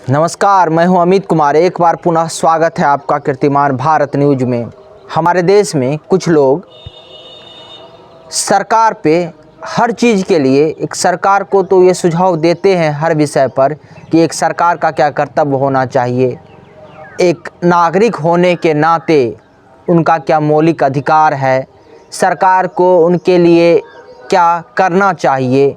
नमस्कार, मैं हूं अमित कुमार। एक बार पुनः स्वागत है आपका कीर्तिमान भारत न्यूज में। हमारे देश में कुछ लोग सरकार पे हर चीज़ के लिए एक सरकार को तो ये सुझाव देते हैं हर विषय पर कि एक सरकार का क्या कर्तव्य होना चाहिए, एक नागरिक होने के नाते उनका क्या मौलिक अधिकार है, सरकार को उनके लिए क्या करना चाहिए,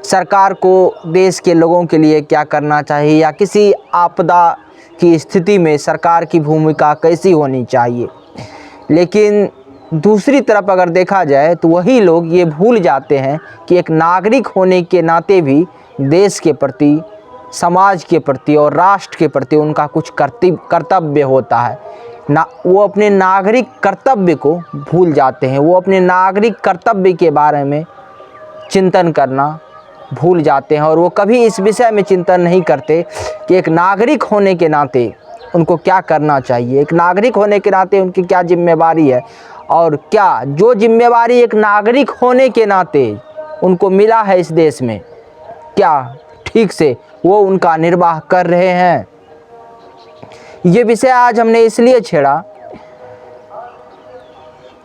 सरकार को देश के लोगों के लिए क्या करना चाहिए या किसी आपदा की स्थिति में सरकार की भूमिका कैसी होनी चाहिए। लेकिन दूसरी तरफ अगर देखा जाए तो वही लोग ये भूल जाते हैं कि एक नागरिक होने के नाते भी देश के प्रति, समाज के प्रति और राष्ट्र के प्रति उनका कुछ कर्तव्य होता है ना। वो अपने नागरिक कर्तव्य को भूल जाते हैं, वो अपने नागरिक कर्तव्य के बारे में चिंतन करना भूल जाते हैं और वो कभी इस विषय में चिंतन नहीं करते कि एक नागरिक होने के नाते उनको क्या करना चाहिए, एक नागरिक होने के नाते उनकी क्या जिम्मेवारी है और क्या जो जिम्मेवारी एक नागरिक होने के नाते उनको मिला है इस देश में, क्या ठीक से वो उनका निर्वाह कर रहे हैं। ये विषय आज हमने इसलिए छेड़ा,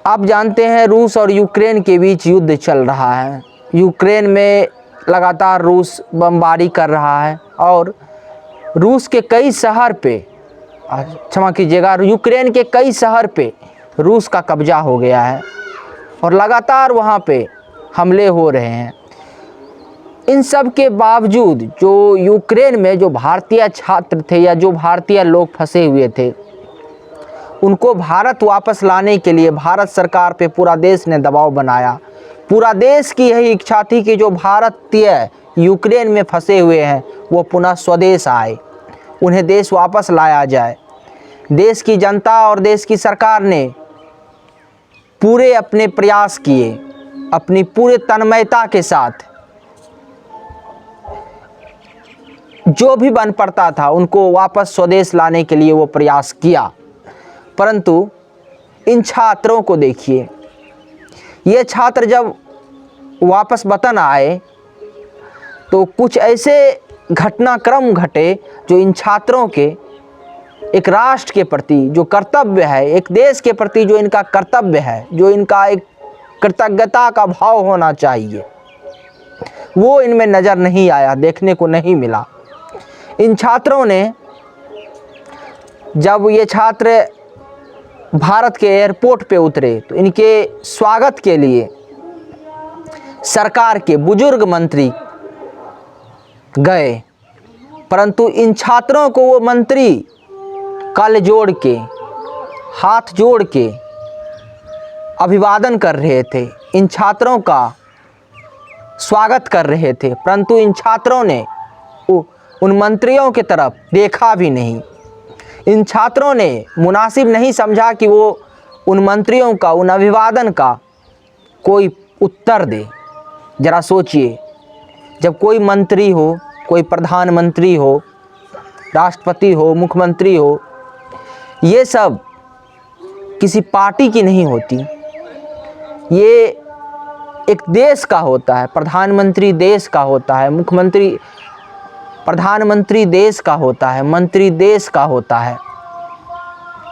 आप जानते हैं रूस और यूक्रेन के बीच युद्ध चल रहा है। यूक्रेन में लगातार रूस बमबारी कर रहा है और रूस के कई शहर पे, क्षमा कीजिएगा, यूक्रेन के कई शहर पे रूस का कब्जा हो गया है और लगातार वहाँ पे हमले हो रहे हैं। इन सब के बावजूद जो यूक्रेन में जो भारतीय छात्र थे या जो भारतीय लोग फंसे हुए थे, उनको भारत वापस लाने के लिए भारत सरकार पे पूरा देश ने दबाव बनाया। पूरा देश की यही इच्छा थी कि जो भारतीय यूक्रेन में फंसे हुए हैं वो पुनः स्वदेश आए, उन्हें देश वापस लाया जाए। देश की जनता और देश की सरकार ने पूरे अपने प्रयास किए, अपनी पूरे तन्मयता के साथ जो भी बन पड़ता था उनको वापस स्वदेश लाने के लिए वो प्रयास किया। परंतु इन छात्रों को देखिए, ये छात्र जब वापस वतन आए तो कुछ ऐसे घटनाक्रम घटे जो इन छात्रों के एक राष्ट्र के प्रति जो कर्तव्य है, एक देश के प्रति जो इनका कर्तव्य है, जो इनका एक कृतज्ञता का भाव होना चाहिए, वो इनमें नज़र नहीं आया, देखने को नहीं मिला। इन छात्रों ने, जब ये छात्र भारत के एयरपोर्ट पे उतरे तो इनके स्वागत के लिए सरकार के बुजुर्ग मंत्री गए, परंतु इन छात्रों को वो मंत्री कल जोड़ के, हाथ जोड़ के अभिवादन कर रहे थे, इन छात्रों का स्वागत कर रहे थे, परंतु इन छात्रों ने उन मंत्रियों की तरफ देखा भी नहीं। इन छात्रों ने मुनासिब नहीं समझा कि वो उन मंत्रियों का, उन अभिवादन का कोई उत्तर दे। ज़रा सोचिए, जब कोई मंत्री हो, कोई प्रधानमंत्री हो, राष्ट्रपति हो, मुख्यमंत्री हो, ये सब किसी पार्टी की नहीं होती, ये एक देश का होता है। प्रधानमंत्री देश का होता है, प्रधानमंत्री देश का होता है, मंत्री देश का होता है,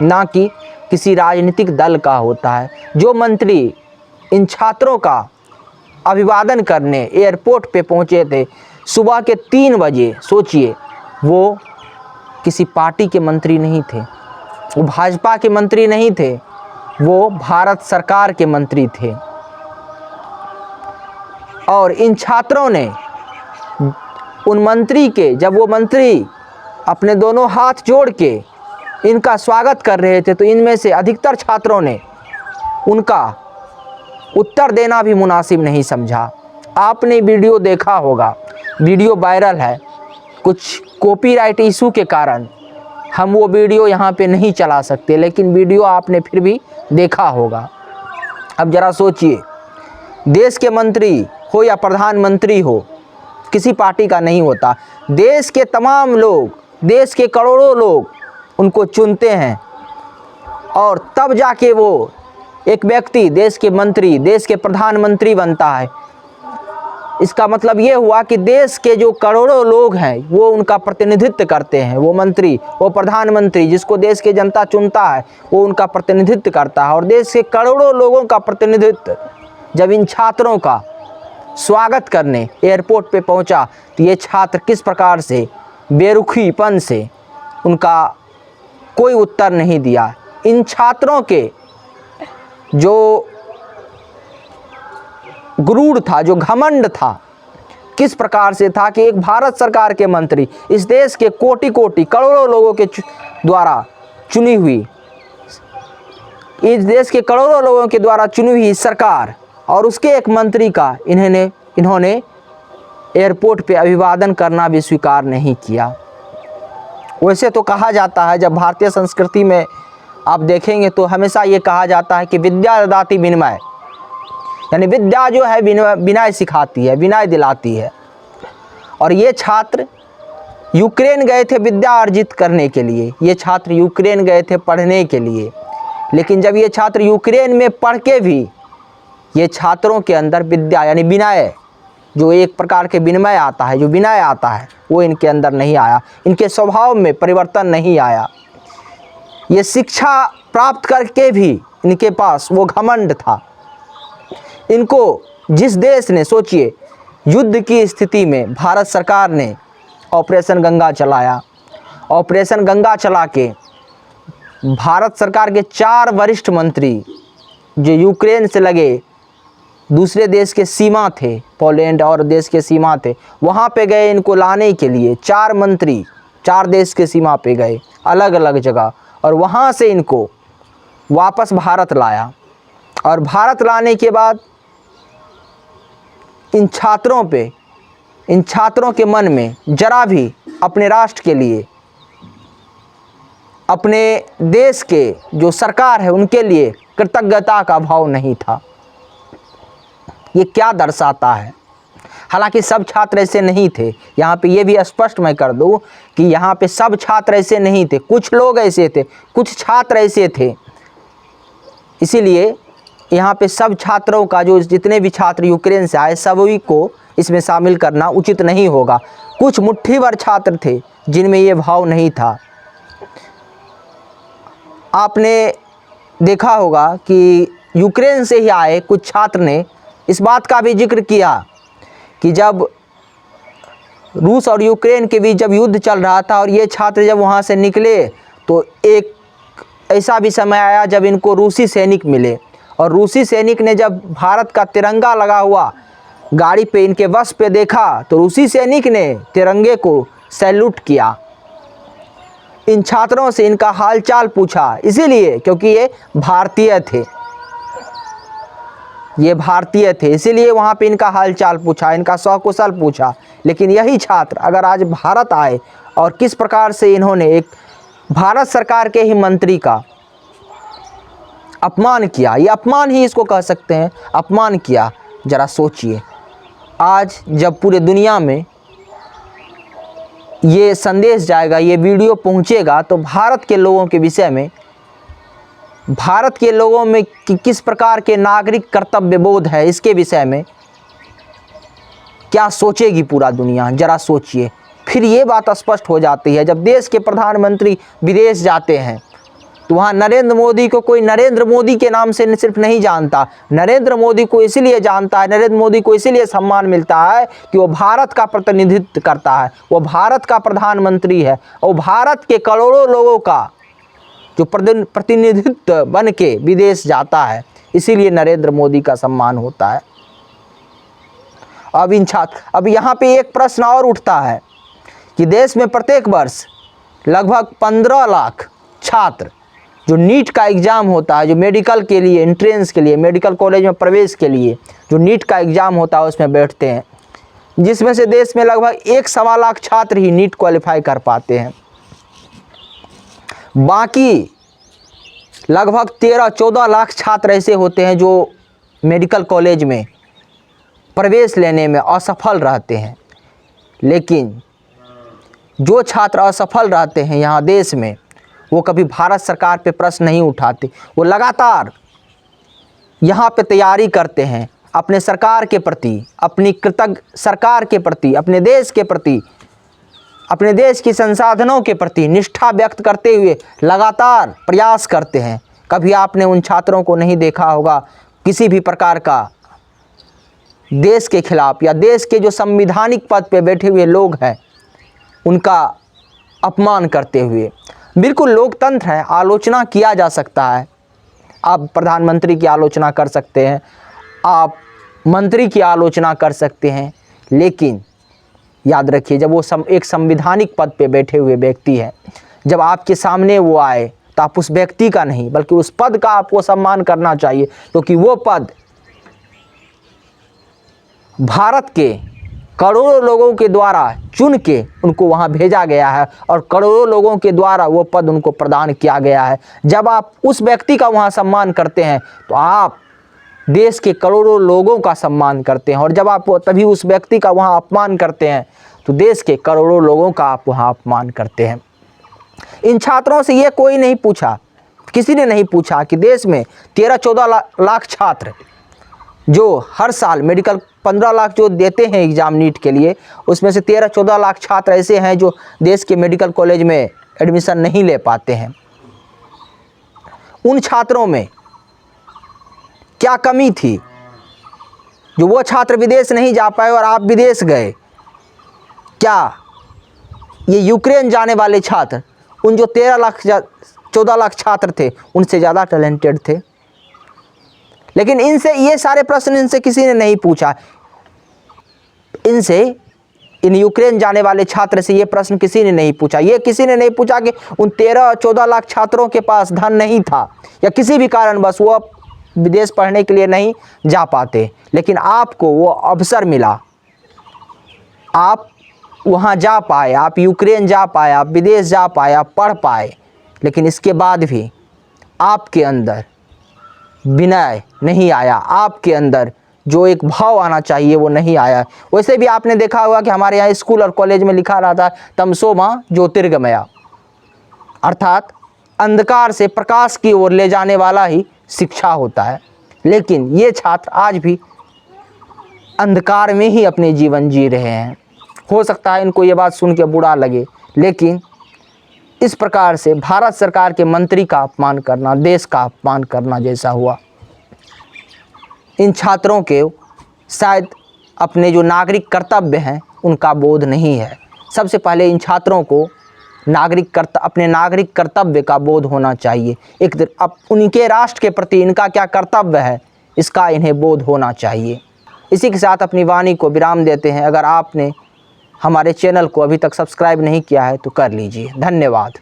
ना कि किसी राजनीतिक दल का होता है। जो मंत्री इन छात्रों का अभिवादन करने एयरपोर्ट पे पहुंचे थे सुबह के 3 बजे, सोचिए, वो किसी पार्टी के मंत्री नहीं थे, वो भाजपा के मंत्री नहीं थे, वो भारत सरकार के मंत्री थे। और इन छात्रों ने उन मंत्री के, जब वो मंत्री अपने दोनों हाथ जोड़ के इनका स्वागत कर रहे थे तो इनमें से अधिकतर छात्रों ने उनका उत्तर देना भी मुनासिब नहीं समझा। आपने वीडियो देखा होगा, वीडियो वायरल है, कुछ कॉपीराइट इशू के कारण हम वो वीडियो यहाँ पे नहीं चला सकते, लेकिन वीडियो आपने फिर भी देखा होगा। अब ज़रा सोचिए, देश के मंत्री हो या प्रधानमंत्री हो, किसी पार्टी का नहीं होता, देश के तमाम लोग, देश के करोड़ों लोग उनको चुनते हैं और तब जाके वो एक व्यक्ति देश के मंत्री, देश के प्रधानमंत्री बनता है। इसका मतलब ये हुआ कि देश के जो करोड़ों लोग हैं वो उनका प्रतिनिधित्व करते हैं। वो मंत्री, वो प्रधानमंत्री जिसको देश की जनता चुनता है वो उनका प्रतिनिधित्व करता है। और देश के करोड़ों लोगों का प्रतिनिधित्व जब इन छात्रों का स्वागत करने एयरपोर्ट पे पहुंचा तो ये छात्र किस प्रकार से बेरुखीपन से उनका कोई उत्तर नहीं दिया। इन छात्रों के जो गुरूर था, जो घमंड था, किस प्रकार से था कि एक भारत सरकार के मंत्री, इस देश के कोटि कोटि करोड़ों लोगों के द्वारा चुनी हुई, इस देश के करोड़ों लोगों के द्वारा चुनी हुई सरकार और उसके एक मंत्री का इन्होंने एयरपोर्ट पे अभिवादन करना भी स्वीकार नहीं किया। वैसे तो कहा जाता है, जब भारतीय संस्कृति में आप देखेंगे तो हमेशा ये कहा जाता है कि विद्या ददाति विनय, यानी विद्या जो है विनय सिखाती है, विनय दिलाती है। और ये छात्र यूक्रेन गए थे विद्या अर्जित करने के लिए, ये छात्र यूक्रेन गए थे पढ़ने के लिए। लेकिन जब ये छात्र यूक्रेन में पढ़ के भी ये छात्रों के अंदर विद्या यानी विनय, जो एक प्रकार के विनय आता है, जो विनय आता है, वो इनके अंदर नहीं आया। इनके स्वभाव में परिवर्तन नहीं आया। ये शिक्षा प्राप्त करके भी इनके पास वो घमंड था। इनको जिस देश ने, सोचिए, युद्ध की स्थिति में भारत सरकार ने ऑपरेशन गंगा चलाया। ऑपरेशन गंगा चला के भारत सरकार के 4 वरिष्ठ मंत्री जो यूक्रेन से लगे दूसरे देश के सीमा थे, पोलैंड और देश के सीमा थे, वहाँ पे गए इनको लाने के लिए। 4 मंत्री 4 देश के सीमा पे गए, अलग अलग जगह, और वहाँ से इनको वापस भारत लाया। और भारत लाने के बाद इन छात्रों के मन में जरा भी अपने राष्ट्र के लिए, अपने देश के जो सरकार है उनके लिए कृतज्ञता का भाव नहीं था। ये क्या दर्शाता है? हालांकि सब छात्र ऐसे नहीं थे, यहाँ पे ये भी स्पष्ट मैं कर दूँ कि यहाँ पे सब छात्र ऐसे नहीं थे, कुछ लोग ऐसे थे, कुछ छात्र ऐसे थे। इसीलिए यहाँ पे सब छात्रों का, जो जितने भी छात्र यूक्रेन से आए, सभी को इसमें शामिल करना उचित नहीं होगा। कुछ मुट्ठी भर छात्र थे जिनमें ये भाव नहीं था। आपने देखा होगा कि यूक्रेन से ही आए कुछ छात्र ने इस बात का भी जिक्र किया कि जब रूस और यूक्रेन के बीच जब युद्ध चल रहा था और ये छात्र जब वहाँ से निकले तो एक ऐसा भी समय आया जब इनको रूसी सैनिक मिले, और रूसी सैनिक ने जब भारत का तिरंगा लगा हुआ गाड़ी पे इनके बस पे देखा तो रूसी सैनिक ने तिरंगे को सैल्यूट किया। इन छात्रों से इनका हालचाल पूछा, इसीलिए क्योंकि ये भारतीय थे, इसीलिए वहाँ पे इनका हालचाल पूछा, इनका सकुशल पूछा। लेकिन यही छात्र अगर आज भारत आए और किस प्रकार से इन्होंने एक भारत सरकार के ही मंत्री का अपमान किया, ये अपमान ही इसको कह सकते हैं, अपमान किया। ज़रा सोचिए, आज जब पूरे दुनिया में ये संदेश जाएगा, ये वीडियो पहुंचेगा, तो भारत के लोगों के विषय में, भारत के लोगों में किस प्रकार के नागरिक कर्तव्य बोध है, इसके विषय में क्या सोचेगी पूरा दुनिया, ज़रा सोचिए। फिर ये बात स्पष्ट हो जाती है, जब देश के प्रधानमंत्री विदेश जाते हैं तो वहाँ नरेंद्र मोदी को कोई नरेंद्र मोदी के नाम से सिर्फ नहीं जानता, नरेंद्र मोदी को इसलिए जानता है, नरेंद्र मोदी को इसीलिए सम्मान मिलता है कि वो भारत का प्रतिनिधित्व करता है, वो भारत का प्रधानमंत्री है, और भारत के करोड़ों लोगों का जो प्रतिनिधित्व बन के विदेश जाता है, इसीलिए नरेंद्र मोदी का सम्मान होता है। अब यहाँ पे एक प्रश्न और उठता है कि देश में प्रत्येक वर्ष लगभग 15 लाख छात्र जो नीट का एग्ज़ाम होता है, जो मेडिकल के लिए एंट्रेंस के लिए, मेडिकल कॉलेज में प्रवेश के लिए जो नीट का एग्ज़ाम होता है उसमें बैठते हैं, जिसमें से देश में लगभग 1.25 लाख छात्र ही नीट क्वालिफाई कर पाते हैं। बाकी लगभग 13-14 लाख छात्र ऐसे होते हैं जो मेडिकल कॉलेज में प्रवेश लेने में असफल रहते हैं। लेकिन जो छात्र असफल रहते हैं यहाँ देश में, वो कभी भारत सरकार पे प्रश्न नहीं उठाते, वो लगातार यहाँ पे तैयारी करते हैं, अपने सरकार के प्रति, अपनी कृतज्ञ सरकार के प्रति, अपने देश के प्रति, अपने देश के संसाधनों के प्रति निष्ठा व्यक्त करते हुए लगातार प्रयास करते हैं। कभी आपने उन छात्रों को नहीं देखा होगा किसी भी प्रकार का देश के खिलाफ या देश के जो संवैधानिक पद पे बैठे हुए लोग हैं उनका अपमान करते हुए। बिल्कुल लोकतंत्र है, आलोचना किया जा सकता है। आप प्रधानमंत्री की आलोचना कर सकते हैं, आप मंत्री की आलोचना कर सकते हैं, लेकिन याद रखिए जब वो एक संवैधानिक पद पे बैठे हुए व्यक्ति हैं, जब आपके सामने वो आए तो आप उस व्यक्ति का नहीं बल्कि उस पद का आपको सम्मान करना चाहिए, क्योंकि वो पद भारत के करोड़ों लोगों के द्वारा चुन के उनको वहाँ भेजा गया है और करोड़ों लोगों के द्वारा वो पद उनको प्रदान किया गया है। जब आप उस व्यक्ति का वहाँ सम्मान करते हैं तो आप देश के करोड़ों लोगों का सम्मान करते हैं, और जब आप तभी उस व्यक्ति का वहाँ अपमान करते हैं तो देश के करोड़ों लोगों का आप वहाँ अपमान करते हैं। इन छात्रों से ये कोई नहीं पूछा, किसी ने नहीं पूछा कि देश में 13-14 लाख छात्र जो हर साल मेडिकल 15 लाख जो देते हैं एग्ज़ाम नीट के लिए, उसमें से 13-14 लाख छात्र ऐसे हैं जो देश के मेडिकल कॉलेज में एडमिशन नहीं ले पाते हैं। उन छात्रों में क्या कमी थी जो वो छात्र विदेश नहीं जा पाए और आप विदेश गए? क्या ये यूक्रेन जाने वाले छात्र उन जो 14 लाख छात्र थे उनसे ज़्यादा टैलेंटेड थे? लेकिन इनसे ये सारे प्रश्न इनसे किसी ने नहीं पूछा। इन यूक्रेन जाने वाले छात्र से ये प्रश्न किसी ने नहीं पूछा। ये किसी ने नहीं पूछा कि उन 13-14 लाख छात्रों के पास धन नहीं था या किसी भी कारणवश वो विदेश पढ़ने के लिए नहीं जा पाते, लेकिन आपको वो अवसर मिला, आप वहाँ जा पाए, आप यूक्रेन जा पाए, आप विदेश जा पाए, आप पढ़ पाए। लेकिन इसके बाद भी आपके अंदर विनय नहीं आया, आपके अंदर जो एक भाव आना चाहिए वो नहीं आया। वैसे भी आपने देखा होगा कि हमारे यहाँ स्कूल और कॉलेज में लिखा रहा था तमसो माँ ज्योतिर्गमया, अर्थात अंधकार से प्रकाश की ओर ले जाने वाला ही शिक्षा होता है। लेकिन ये छात्र आज भी अंधकार में ही अपने जीवन जी रहे हैं। हो सकता है इनको ये बात सुन के बुरा लगे, लेकिन इस प्रकार से भारत सरकार के मंत्री का अपमान करना देश का अपमान करना जैसा हुआ। इन छात्रों के शायद अपने जो नागरिक कर्तव्य हैं उनका बोध नहीं है। सबसे पहले इन छात्रों को अपने नागरिक कर्तव्य का बोध होना चाहिए। अब उनके राष्ट्र के प्रति इनका क्या कर्तव्य है इसका इन्हें बोध होना चाहिए। इसी के साथ अपनी वाणी को विराम देते हैं। अगर आपने हमारे चैनल को अभी तक सब्सक्राइब नहीं किया है तो कर लीजिए। धन्यवाद।